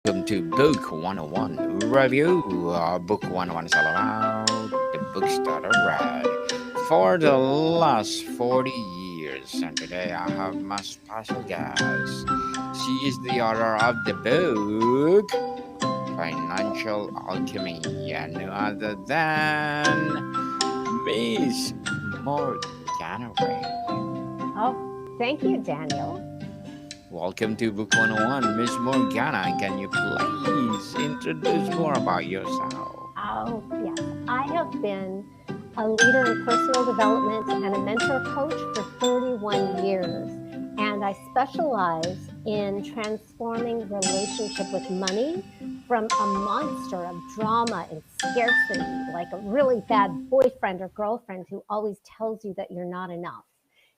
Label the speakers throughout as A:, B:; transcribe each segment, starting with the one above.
A: welcome to Book 101 Review. Book 101 is all about the books that are read for the last 40 years. And today I have my special guest. She is the author of the book Financial Alchemy, and no other than Miss Morgana Rae.
B: Oh, thank you, Daniel.
A: Welcome to Book 101, Miss Morgana. Can you please introduce more about yourself?
B: Oh, yes. I have been a leader in personal development and a mentor coach for 31 years. And I specialize in transforming relationship with money from a monster of drama and scarcity, like a really bad boyfriend or girlfriend who always tells you that you're not enough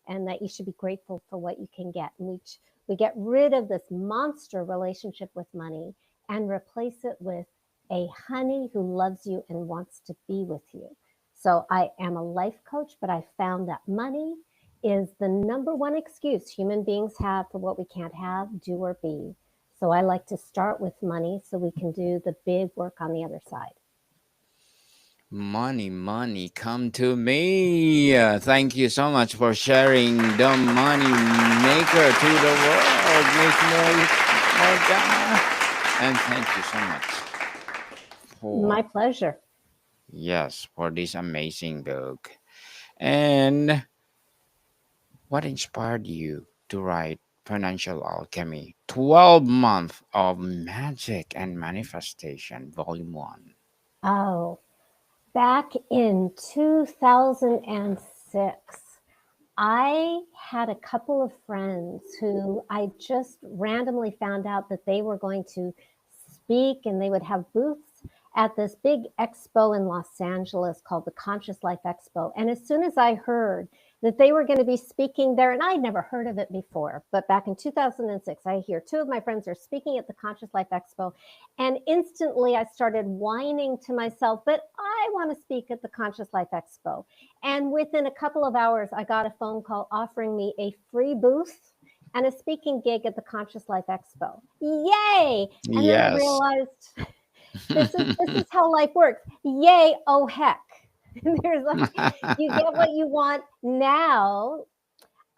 B: and that you should be grateful for what you can get. And we get rid of this monster relationship with money and replace it with a honey who loves you and wants to be with you. So I am a life coach, but I found that money is the number one excuse human beings have for what we can't have, do, or be. So I like to start with money so we can do the big work on the other side.
A: Money, money, come to me. Thank you so much for sharing the money maker to the world, Miss Morgana. And thank you so much
B: My
A: for,
B: pleasure.
A: yes, for this amazing book. And what inspired you to write Financial Alchemy 12 Months of Magic and Manifestation, Volume 1?
B: Oh, back in 2006, I had a couple of friends who I just randomly found out that they were going to speak and they would have booths at this big expo in Los Angeles called the Conscious Life Expo. And as soon as I heard that they were going to be speaking there, and I'd never heard of it before, but back in 2006, I hear two of my friends are speaking at the Conscious Life Expo. And instantly I started whining to myself, but I want to speak at the Conscious Life Expo. And within a couple of hours, I got a phone call offering me a free booth and a speaking gig at the Conscious Life Expo. Yay! And then I
A: Yes.
B: realized this is how life works. Yay! Oh heck! There's like you get what you want now.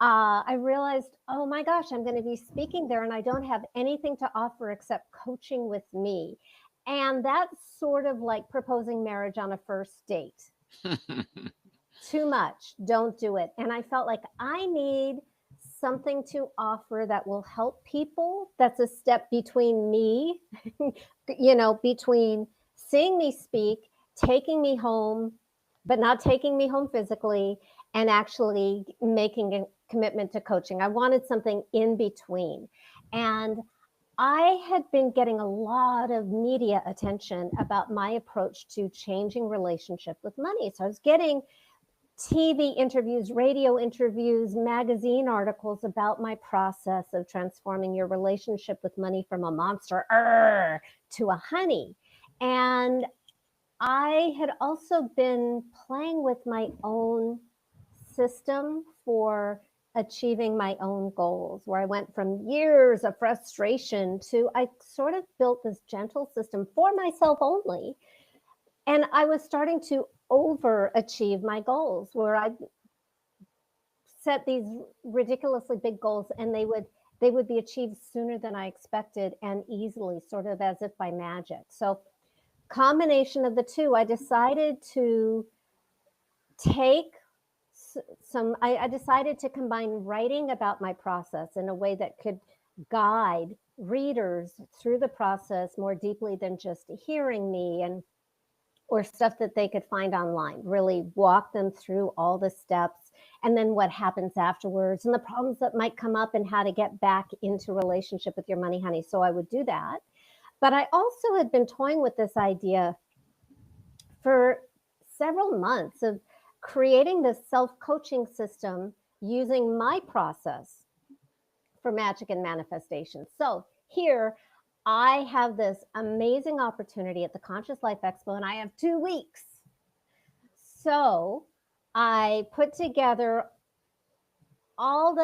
B: I realized, oh my gosh, I'm going to be speaking there, and I don't have anything to offer except coaching with me. And that's sort of like proposing marriage on a first date. Too much, don't do it. And I felt like I need something to offer that will help people. That's a step between me, between seeing me speak, taking me home, but not taking me home physically, and actually making a commitment to coaching. I wanted something in between. And I had been getting a lot of media attention about my approach to changing relationship with money. So I was getting TV interviews, radio interviews, magazine articles about my process of transforming your relationship with money from a monster to a honey. And I had also been playing with my own system for achieving my own goals, where I went from years of frustration to I sort of built this gentle system for myself only. And I was starting to overachieve my goals, where I set these ridiculously big goals and they would be achieved sooner than I expected and easily, sort of as if by magic. So combination of the two, I decided to take I decided to combine writing about my process in a way that could guide readers through the process more deeply than just hearing me and or stuff that they could find online. Really walk them through all the steps and then what happens afterwards and the problems that might come up and how to get back into relationship with your money honey. So I would do that. But I also had been toying with this idea for several months of creating this self-coaching system using my process for magic and manifestation. So here I have this amazing opportunity at the Conscious Life Expo, and I have 2 weeks. So I put together all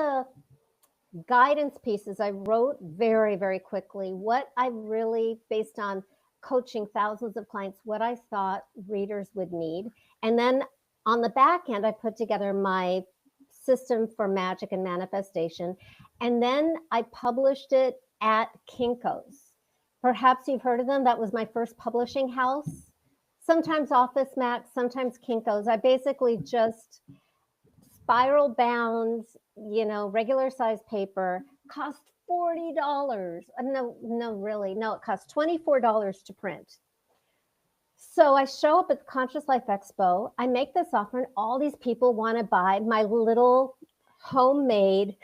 B: guidance pieces. I wrote very, very quickly what I really, based on coaching thousands of clients, what I thought readers would need. And then on the back end, I put together my system for magic and manifestation. And then I published it at Kinko's. Perhaps you've heard of them. That was my first publishing house. Sometimes Office Max, sometimes Kinko's. I basically just spiral bound, regular size paper, cost $40. No, no, really. No, it cost $24 to print. So I show up at the Conscious Life Expo. I make this offer, and all these people want to buy my little homemade,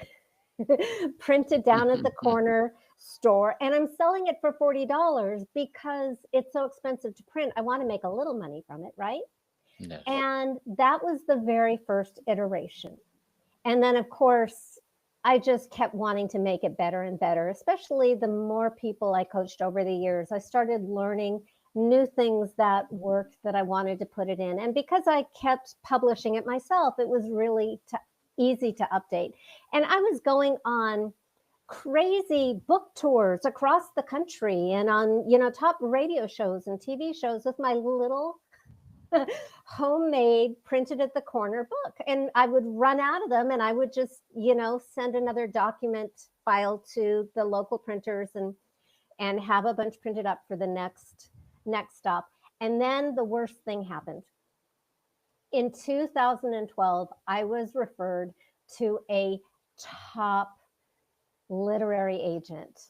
B: printed down at the corner store. And I'm selling it for $40 because it's so expensive to print. I want to make a little money from it, right?
A: Yes.
B: And that was the very first iteration. And then, of course, I just kept wanting to make it better and better, especially the more people I coached over the years. I started learning new things that worked that I wanted to put it in. And because I kept publishing it myself, it was really easy to update. And I was going on crazy book tours across the country and on, top radio shows and TV shows with my little homemade printed at the corner book. And I would run out of them and I would just, send another document file to the local printers and have a bunch printed up for the next stop. And then the worst thing happened. In 2012, I was referred to a top literary agent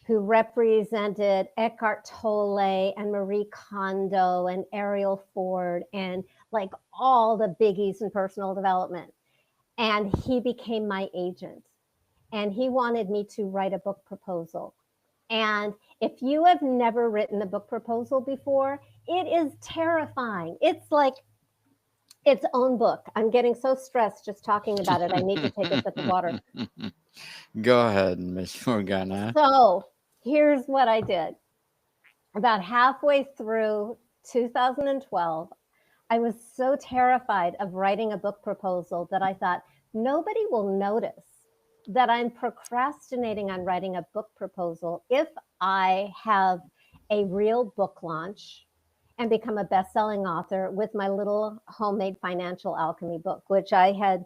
B: who represented Eckhart Tolle and Marie Kondo and Ariel Ford and like all the biggies in personal development. And he became my agent. And he wanted me to write a book proposal. And if you have never written a book proposal before, it is terrifying. It's like its own book. I'm getting so stressed just talking about it. I need to take a sip of water.
A: Go ahead, Miss Morgana.
B: So here's what I did. About halfway through 2012, I was so terrified of writing a book proposal that I thought nobody will notice that I'm procrastinating on writing a book proposal if I have a real book launch and become a best-selling author with my little homemade financial alchemy book, which I had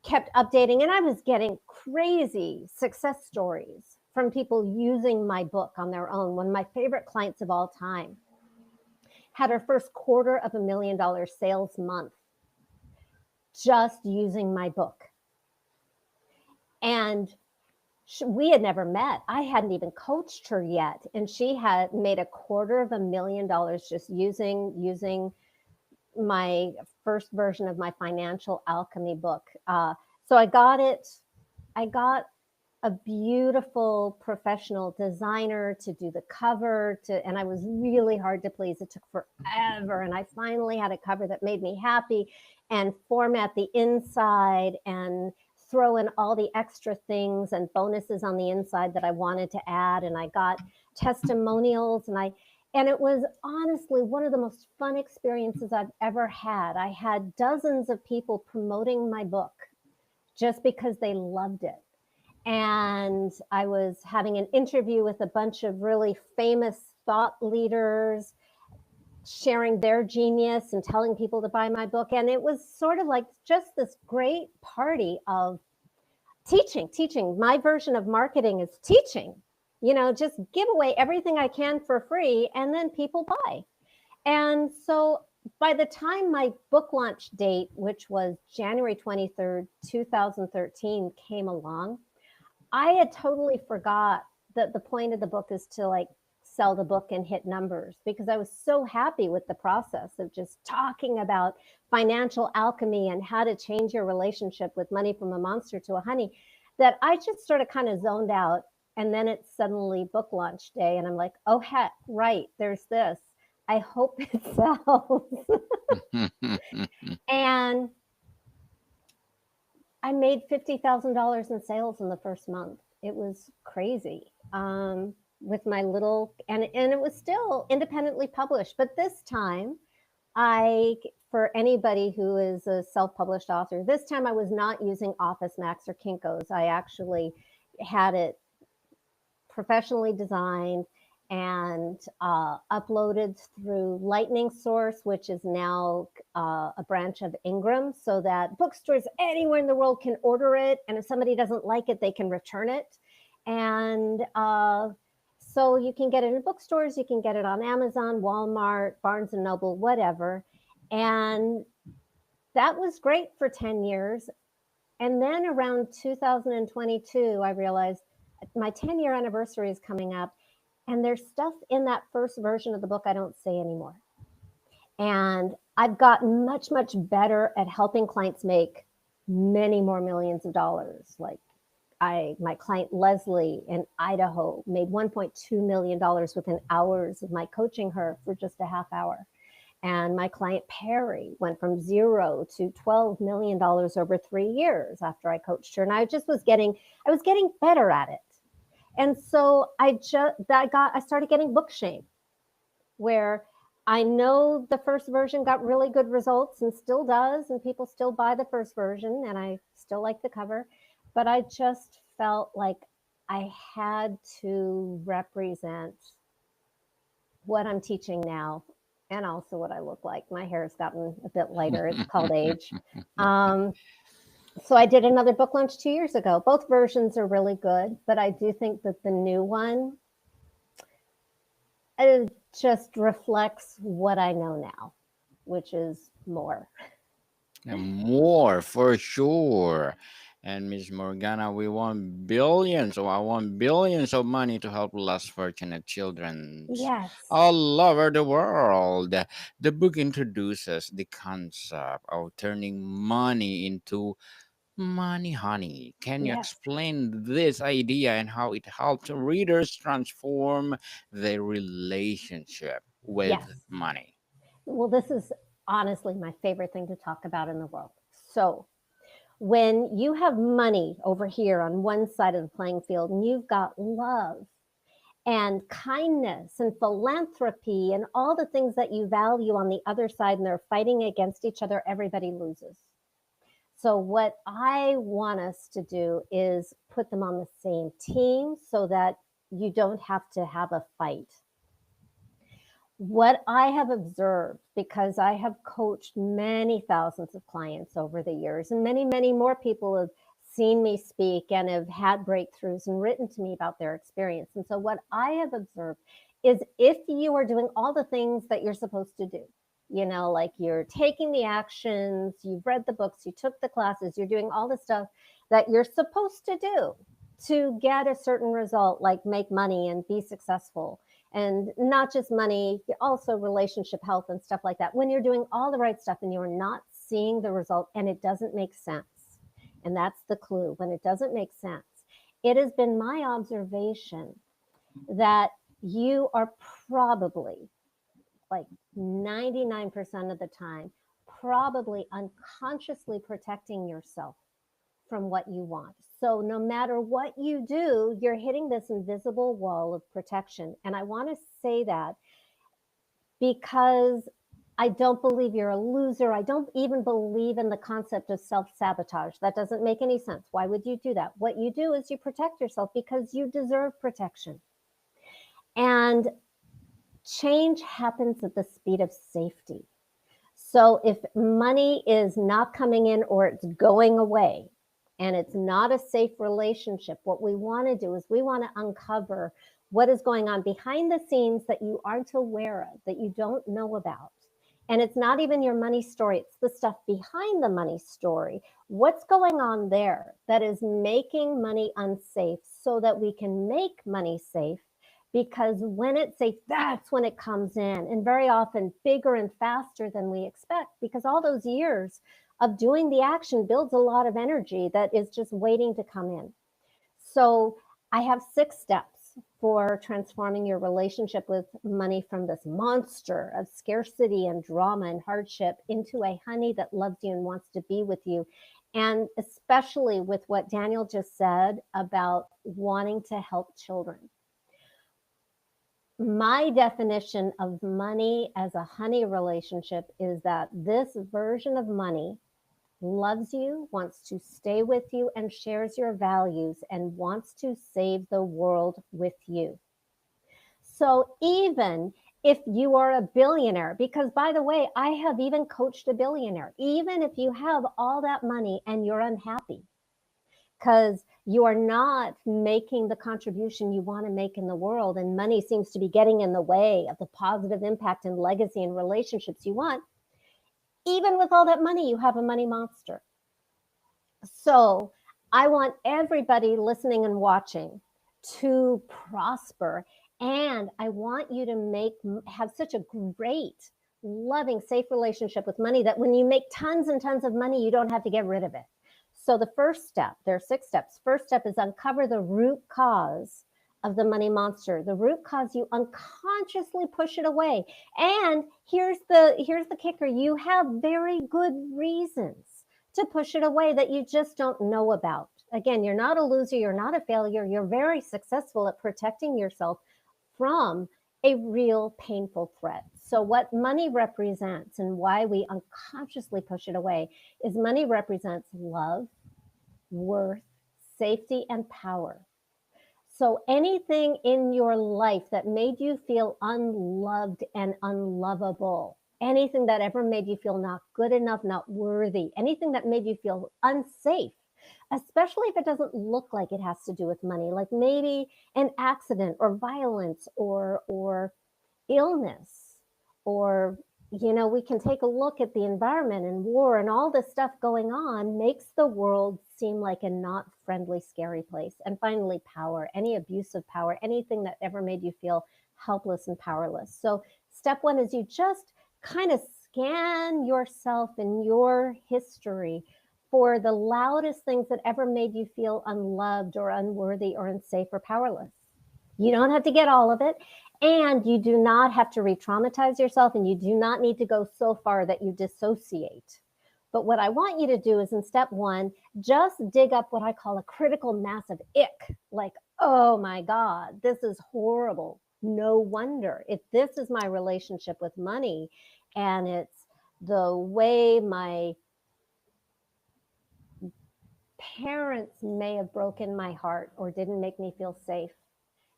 B: kept updating. And I was getting crazy success stories from people using my book on their own. One of my favorite clients of all time had her first $250,000 sales month just using my book. And we had never met. I hadn't even coached her yet. And she had made $250,000 just using my first version of my financial alchemy book. So I got a beautiful professional designer to do the cover and I was really hard to please. It took forever. And I finally had a cover that made me happy and format the inside and throw in all the extra things and bonuses on the inside that I wanted to add. And I got testimonials and it was honestly one of the most fun experiences I've ever had. I had dozens of people promoting my book just because they loved it. And I was having an interview with a bunch of really famous thought leaders, sharing their genius and telling people to buy my book. And it was sort of like just this great party of teaching. My version of marketing is teaching, just give away everything I can for free and then people buy. And so by the time my book launch date, which was January 23rd, 2013, came along, I had totally forgot that the point of the book is to sell the book and hit numbers, because I was so happy with the process of just talking about financial alchemy and how to change your relationship with money from a monster to a honey, that I just sort of kind of zoned out. And then it's suddenly book launch day and I'm like, oh heck, right, there's this. I hope it sells. And I made $50,000 in sales in the first month. It was crazy. With my little, and it was still independently published. But this time I for anybody who is a self-published author, this time I was not using Office Max or Kinko's. I actually had it professionally designed and uploaded through Lightning Source, which is now a branch of Ingram, so that bookstores anywhere in the world can order it. And if somebody doesn't like it, they can return it. And so you can get it in bookstores, you can get it on Amazon, Walmart, Barnes and Noble, whatever. And that was great for 10 years. And then around 2022, I realized my 10-year anniversary is coming up, and there's stuff in that first version of the book I don't say anymore. And I've gotten much, much better at helping clients make many more millions of dollars. Like my client Leslie in Idaho made $1.2 million within hours of my coaching her for just a half hour. And my client Perry went from $0 to $12 million over 3 years after I coached her. And I was getting better at it. And so I started getting book shame, where I know the first version got really good results and still does, and people still buy the first version, and I still like the cover, but I just felt like I had to represent what I'm teaching now and also what I look like. My hair has gotten a bit lighter. It's called age. So I did another book launch 2 years ago. Both versions are really good, but I do think that the new one, it just reflects what I know now, which is more.
A: And more for sure. And Miss Morgana, we want billions, or I want billions of money to help less fortunate children
B: Yes.
A: all over the world. The book introduces the concept of turning money into money, honey. Can you
B: Yes.
A: explain this idea and how it helps readers transform their relationship with
B: Yes.
A: money?
B: Well, this is honestly my favorite thing to talk about in the world. So, when you have money over here on one side of the playing field and you've got love and kindness and philanthropy and all the things that you value on the other side, and they're fighting against each other, everybody loses. So, what I want us to do is put them on the same team so that you don't have to have a fight. What I have observed, because I have coached many thousands of clients over the years, and many, many more people have seen me speak and have had breakthroughs and written to me about their experience. And so, what I have observed is if you are doing all the things that you're supposed to do, like you're taking the actions, you've read the books, you took the classes, you're doing all the stuff that you're supposed to do to get a certain result, like make money and be successful, and not just money, also relationship health and stuff like that. When you're doing all the right stuff and you're not seeing the result and it doesn't make sense, and that's the clue, when it doesn't make sense, it has been my observation that you are probably, like 99% of the time, probably unconsciously protecting yourself from what you want. So no matter what you do, you're hitting this invisible wall of protection. And I want to say that because I don't believe you're a loser. I don't even believe in the concept of self-sabotage. That doesn't make any sense. Why would you do that? What you do is you protect yourself because you deserve protection. And change happens at the speed of safety. So if money is not coming in or it's going away, and it's not a safe relationship, what we want to do is we want to uncover what is going on behind the scenes that you aren't aware of, that you don't know about. And it's not even your money story, it's the stuff behind the money story. What's going on there that is making money unsafe so that we can make money safe? Because when it's safe, that's when it comes in, and very often bigger and faster than we expect, because all those years of doing the action builds a lot of energy that is just waiting to come in. So I have 6 steps for transforming your relationship with money from this monster of scarcity and drama and hardship into a honey that loves you and wants to be with you. And especially with what Daniel just said about wanting to help children. My definition of money as a honey relationship is that this version of money loves you, wants to stay with you, and shares your values and wants to save the world with you. So even if you are a billionaire, because by the way, I have even coached a billionaire, even if you have all that money and you're unhappy because you are not making the contribution you want to make in the world, and money seems to be getting in the way of the positive impact and legacy and relationships you want, even with all that money, you have a money monster. So I want everybody listening and watching to prosper. And I want you to have such a great, loving, safe relationship with money that when you make tons and tons of money, you don't have to get rid of it. So the first step, there are 6 steps. First step is uncover the root cause of the money monster. The root cause, you unconsciously push it away. And here's the kicker. You have very good reasons to push it away that you just don't know about. Again, you're not a loser, you're not a failure, you're very successful at protecting yourself from a real painful threat. So, what money represents and why we unconsciously push it away is money represents love, worth, safety, and power. So, anything in your life that made you feel unloved and unlovable, anything that ever made you feel not good enough, not worthy, anything that made you feel unsafe, especially if it doesn't look like it has to do with money, like maybe an accident or violence or illness, or we can take a look at the environment and war and all this stuff going on makes the world seem like a not friendly, scary place. And finally, power, any abuse of power, anything that ever made you feel helpless and powerless. So step one is you just kind of scan yourself and your history for the loudest things that ever made you feel unloved or unworthy or unsafe or powerless. You don't have to get all of it. And you do not have to re traumatize yourself, and you do not need to go so far that you dissociate. But what I want you to do is in step one, just dig up what I call a critical mass of ick. Like, oh my God, this is horrible. No wonder. If this is my relationship with money and it's the way my parents may have broken my heart or didn't make me feel safe,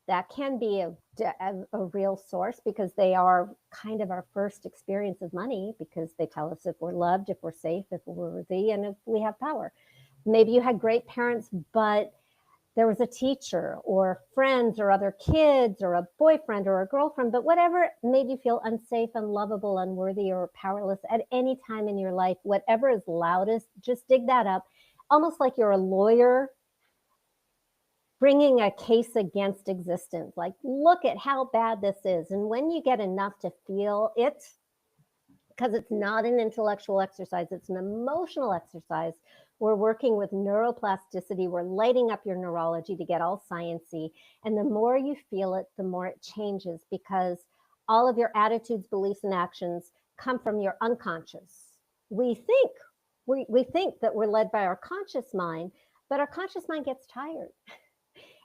B: that can be a real source because they are kind of our first experience of money, because they tell us if we're loved, if we're safe, if we're worthy, and if we have power. Maybe you had great parents, but there was a teacher or friends or other kids or a boyfriend or a girlfriend, but whatever made you feel unsafe, unlovable, unworthy, or powerless at any time in your life, whatever is loudest, just dig that up, almost like you're a lawyer bringing a case against existence. Like, look at how bad this is. And when you get enough to feel it, because it's not an intellectual exercise, it's an emotional exercise. We're working with neuroplasticity. We're lighting up your neurology to get all sciencey. And the more you feel it, the more it changes, because all of your attitudes, beliefs, and actions come from your unconscious. We think we think that we're led by our conscious mind, but our conscious mind gets tired.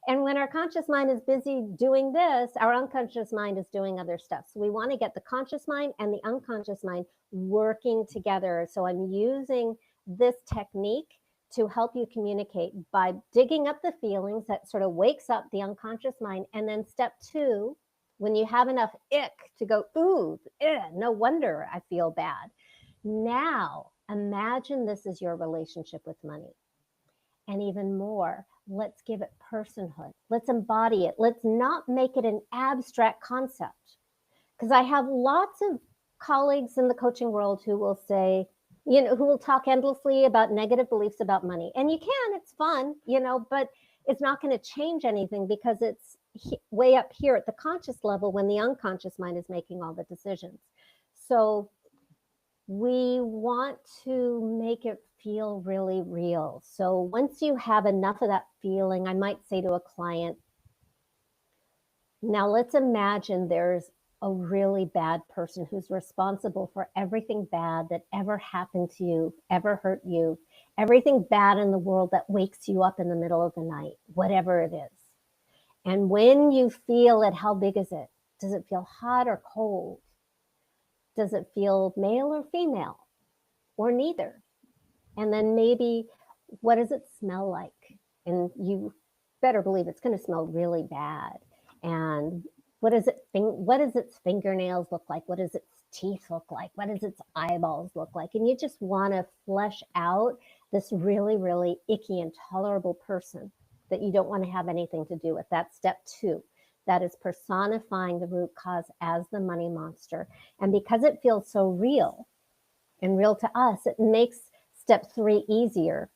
B: And when our conscious mind is busy doing this, our unconscious mind is doing other stuff. So we want to get the conscious mind and the unconscious mind working together. So I'm using this technique to help you communicate by digging up the feelings that sort of wakes up the unconscious mind. And then step two, when you have enough ick to go, ooh, no wonder I feel bad. Now, imagine this is your relationship with money. And even more, let's give it personhood. Let's embody it. Let's not make it an abstract concept. Because I have lots of colleagues in the coaching world who will say, who will talk endlessly about negative beliefs about money. And you can, it's fun, but it's not going to change anything because it's way up here at the conscious level when the unconscious mind is making all the decisions. So we want to make it feel really real. So once you have enough of that feeling, I might say to a client, now let's imagine there's a really bad person who's responsible for everything bad that ever happened to you, ever hurt you, everything bad in the world that wakes you up in the middle of the night, whatever it is. And when you feel it, how big is it? Does it feel hot or cold? Does it feel male or female or neither? And then maybe, what does it smell like? And you better believe it's going to smell really bad. And what does its fingernails look like? What does its teeth look like? What does its eyeballs look like? And you just want to flesh out this really, really icky, intolerable person that you don't want to have anything to do with. That's step 2. That is personifying the root cause as the money monster. And because it feels so real and real to us, it makes step 3 easier,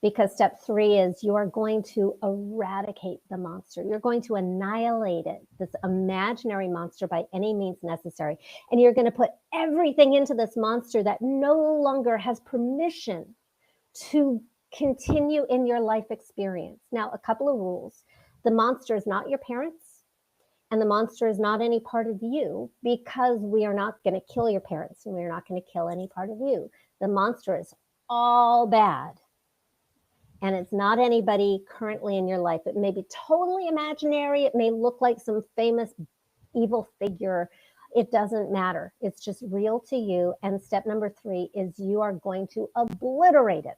B: because step 3 is you are going to eradicate the monster. You're going to annihilate it, this imaginary monster, by any means necessary. And you're going to put everything into this monster that no longer has permission to continue in your life experience. Now, a couple of rules. The monster is not your parents, and the monster is not any part of you, because we are not going to kill your parents and we're not going to kill any part of you. The monster is all bad. And it's not anybody currently in your life. It may be totally imaginary. It may look like some famous evil figure. It doesn't matter. It's just real to you. And step number 3 is you are going to obliterate it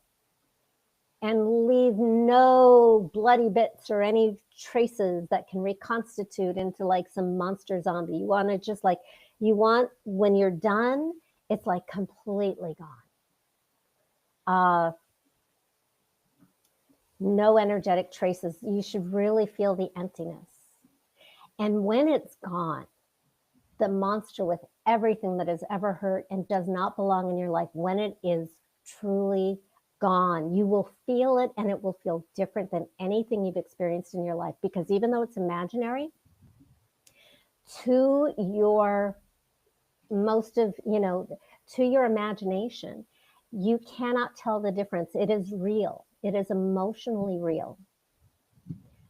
B: and leave no bloody bits or any traces that can reconstitute into like some monster zombie. You want to just like, when you're done, it's like completely gone. No energetic traces. You should really feel the emptiness. And when it's gone, the monster with everything that has ever hurt and does not belong in your life, when it is truly gone, you will feel it, and it will feel different than anything you've experienced in your life. Because even though it's imaginary, to your to your imagination, you cannot tell the difference. It is real. It is emotionally real.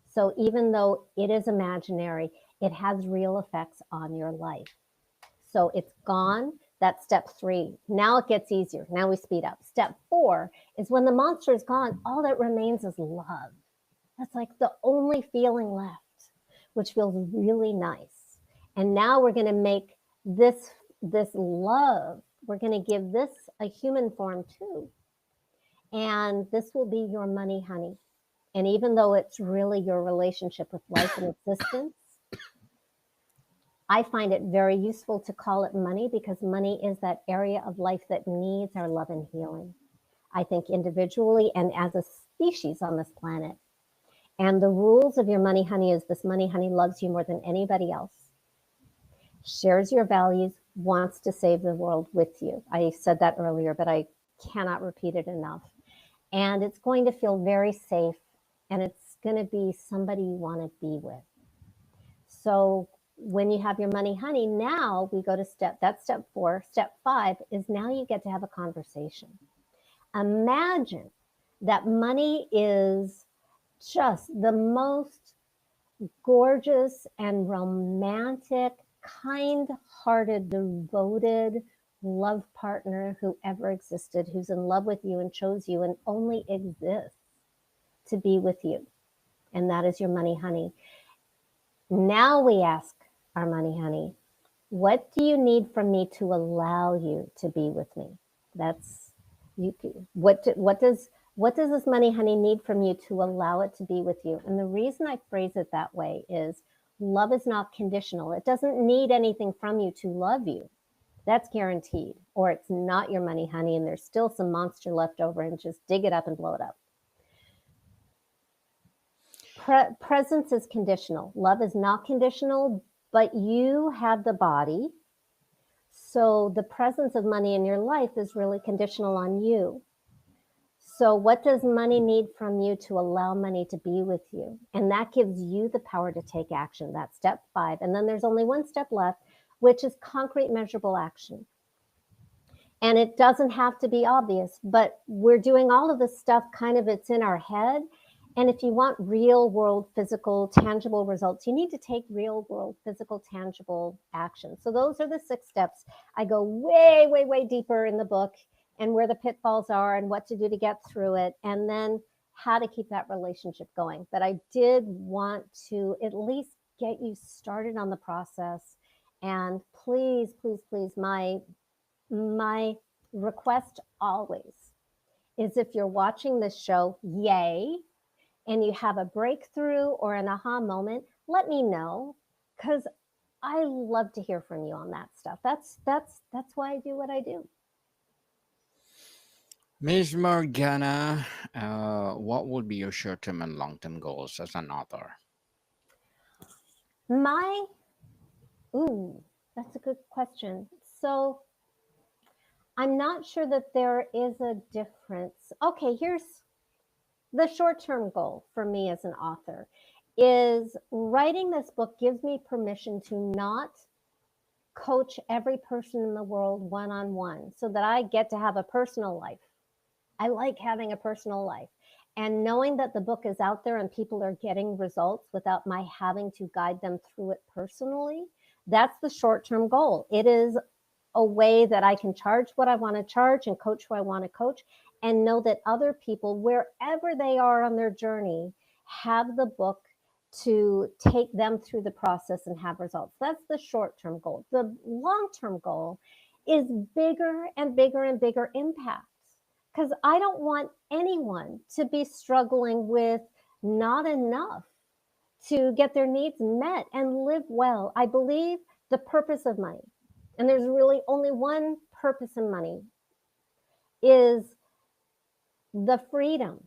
B: So even though it is imaginary, it has real effects on your life. So it's gone. That's step 3. Now it gets easier. Now we speed up. Step 4 is when the monster is gone, all that remains is love. That's like the only feeling left, which feels really nice. And now we're going to make this love, we're going to give this a human form too. And this will be your money honey. And even though it's really your relationship with life and existence, I find it very useful to call it money, because money is that area of life that needs our love and healing. I think individually and as a species on this planet. And the rules of your money honey is this money honey loves you more than anybody else, shares your values, wants to save the world with you. I said that earlier, but I cannot repeat it enough. And it's going to feel very safe, and it's going to be somebody you want to be with. So when you have your money honey, now we go to that's step 4. Step 5 is now you get to have a conversation. Imagine that money is just the most gorgeous and romantic, kind-hearted, devoted love partner who ever existed, who's in love with you and chose you and only exists to be with you. And that is your money honey. Now we ask our money honey, what do you need from me to allow you to be with me? That's you. What does this money honey need from you to allow it to be with you? And the reason I phrase it that way is love is not conditional. It doesn't need anything from you to love you. That's guaranteed. Or it's not your money honey and there's still some monster left over, and just dig it up and blow it up. Presence is conditional. Love is not conditional, but you have the body. So the presence of money in your life is really conditional on you. So what does money need from you to allow money to be with you? And that gives you the power to take action. That's step 5. And then there's only one step left, which is concrete, measurable action. And it doesn't have to be obvious, but we're doing all of this stuff kind of, it's in our head. And if you want real world, physical, tangible results, you need to take real world, physical, tangible action. So those are the 6 steps. I go way, way, way deeper in the book, and where the pitfalls are and what to do to get through it, and then how to keep that relationship going. But I did want to at least get you started on the process. And please, please, please, my request always is if you're watching this show, yay, and you have a breakthrough or an aha moment, let me know because I love to hear from you on that stuff. That's why I do what I do.
A: Miss Morgana, what would be your short-term and long-term goals as an author?
B: My ooh, that's a good question. So I'm not sure that there is a difference. Okay, here's the short-term goal for me as an author is writing this book gives me permission to not coach every person in the world one-on-one so that I get to have a personal life. I like having a personal life. And knowing that the book is out there and people are getting results without my having to guide them through it personally, that's the short term goal. It is a way that I can charge what I want to charge and coach who I want to coach, and know that other people, wherever they are on their journey, have the book to take them through the process and have results. That's the short term goal. The long term goal is bigger and bigger and bigger impacts because I don't want anyone to be struggling with not enough to get their needs met and live well. I believe the purpose of money, and there's really only one purpose in money, is the freedom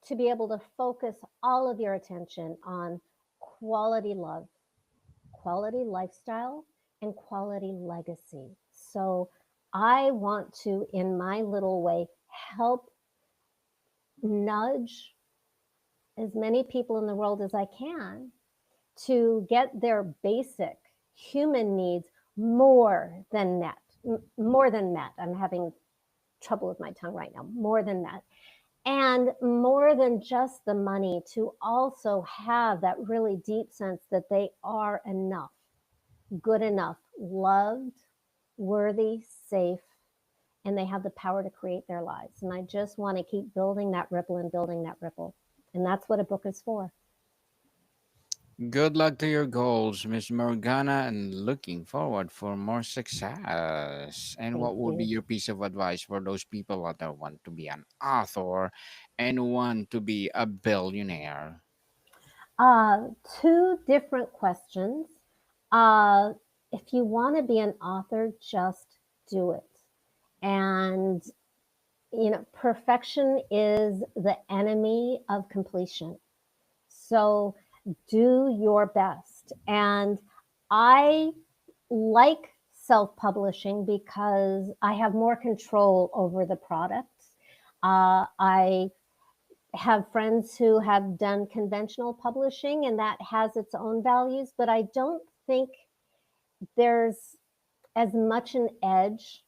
B: to be able to focus all of your attention on quality love, quality lifestyle, and quality legacy. So I want to, in my little way, help nudge as many people in the world as I can to get their basic human needs more than met. More than met. I'm having trouble with my tongue right now. More than met. And more than just the money, to also have that really deep sense that they are enough, good enough, loved, worthy, safe, and they have the power to create their lives. And I just want to keep building that ripple and building that ripple. And that's what a book is for.
A: Good luck to your goals, Miss Morgana, and looking forward for more success. And
B: Thank
A: what would be
B: you.
A: your piece of advice for those people that want to be an author and want to be a billionaire?
B: Two different questions. Uh, if you want to be an author, just do it. And, perfection is the enemy of completion. So do your best. And I like self publishing because I have more control over the product. I have friends who have done conventional publishing, and that has its own values, but I don't think there's as much an edge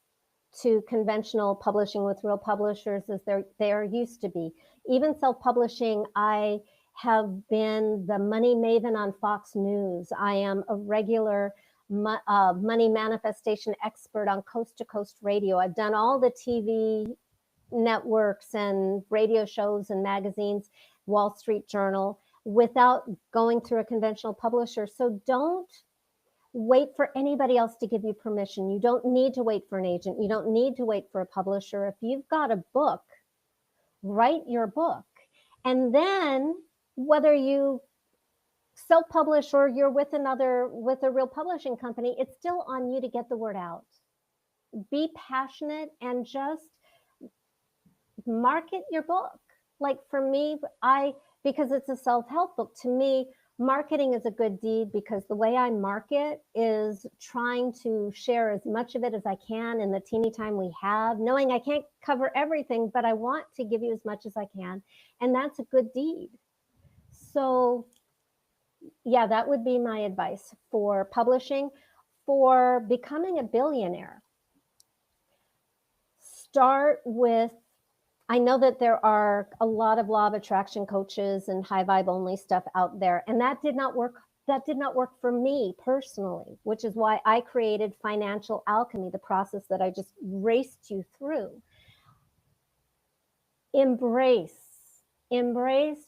B: to conventional publishing with real publishers as there used to be. Even self-publishing, I have been the money maven on Fox News. I am a regular money manifestation expert on Coast to Coast Radio. I've done all the TV networks and radio shows and magazines, Wall Street Journal, without going through a conventional publisher. So don't wait for anybody else to give you permission. You don't need to wait for an agent. You don't need to wait for a publisher. If you've got a book, write your book. And then whether you self-publish or you're with a real publishing company, it's still on you to get the word out. Be passionate and just market your book. Like for me, because it's a self-help book, to me, marketing is a good deed because the way I market is trying to share as much of it as I can in the teeny time we have, knowing I can't cover everything, but I want to give you as much as I can. And that's a good deed. So, yeah, that would be my advice for publishing. For becoming a billionaire, start with, I know that there are a lot of law of attraction coaches and high vibe only stuff out there, and that did not work. That did not work for me personally, which is why I created Financial Alchemy, the process that I just raced you through. Embrace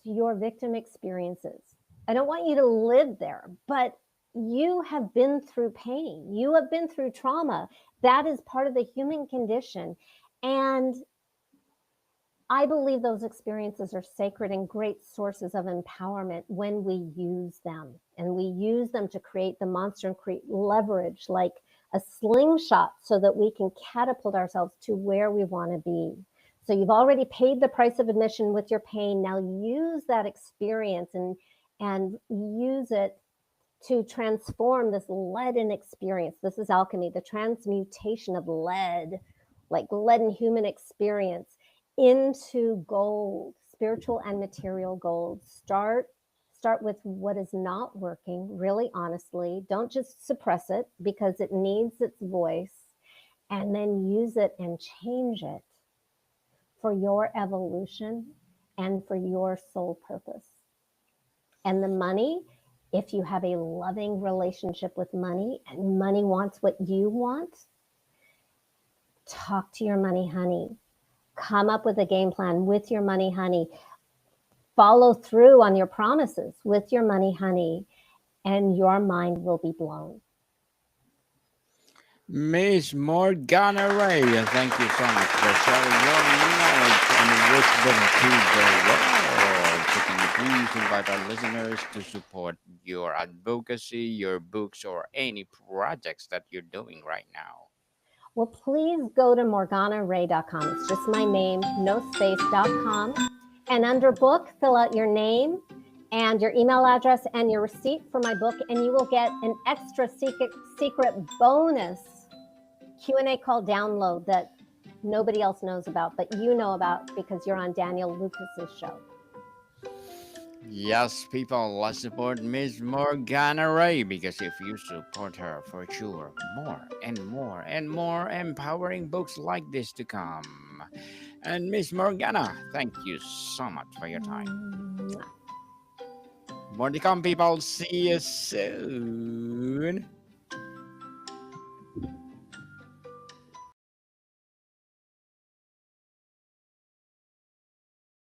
B: your victim experiences. I don't want you to live there, but you have been through pain. You have been through trauma. That is part of the human condition. And I believe those experiences are sacred and great sources of empowerment when we use them. And we use them to create the monster and create leverage like a slingshot so that we can catapult ourselves to where we want to be. So you've already paid the price of admission with your pain. Now use that experience and use it to transform this leaden experience. This is alchemy, the transmutation of lead, like leaden human experience, into gold, spiritual and material gold. Start with what is not working, really honestly. Don't just suppress it because it needs its voice, and then use it and change it for your evolution and for your soul purpose. And the money, if you have a loving relationship with money and money wants what you want, talk to your money honey. Come up with a game plan with your money honey. Follow through on your promises with your money honey, and your mind will be blown.
A: Miss Morgana Rae, thank you so much for sharing your knowledge and wisdom to the world. So can you please invite our listeners to support your advocacy, your books, or any projects that you're doing right now?
B: Well, please go to morganarae.com. It's just my name, no space.com. And under book, fill out your name and your email address and your receipt for my book, and you will get an extra secret bonus Q&A call download that nobody else knows about, but you know about because you're on Daniel Lucas's show.
A: Yes, people, let's support Miss Morgana Rae because if you support her, for sure, more and more and more empowering books like this to come. And Miss Morgana, thank you so much for your time. More to come, people. See you soon.